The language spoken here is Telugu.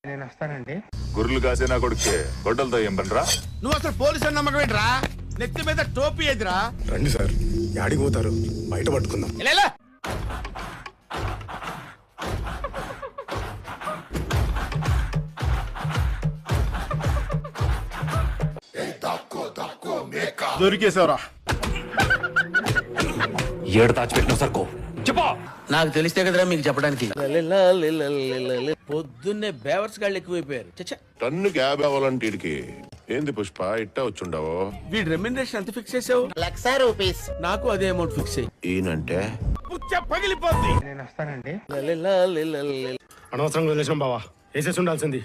నేను వస్తానండి. గుర్రులు కాసే నా కొడుకే గొడ్డలతో ఏం పనిరా? నువ్వు అసలు పోలీసు నమ్మకం ఏంట్రా? నెత్తి మీద టోపీ ఎదురా? రండి సార్, యాడికి పోతారు? బయట పట్టుకుందాం. దొరికేశావురా. ఏడు దాచిపెట్టిన సర్కో చెప్పా. నాకు తెలిస్తే కదరా మీకు చెప్పడానికి. పొద్దున్నే బేవర్స్ గాళ్ళు ఎక్కువైపోయారు. చచ్చా, టన్నుకి 50 అవ్వాలంటే వీడికి ఏంది పుష్ప ఇట్టా వచ్చుండవు? వీడి రెమ్యునరేషన్ ఎంత ఫిక్స్ చేసావు? ₹1,00,000. నాకు అదే అమౌంట్ ఫిక్స్ అయ్యి. ఈయనంటే పుచ్చ పగిలిపోద్ది. నేను వస్తానండి. అనవసరంగా వదిలేసినాం బావా, వేసేసి ఉండాల్సింది.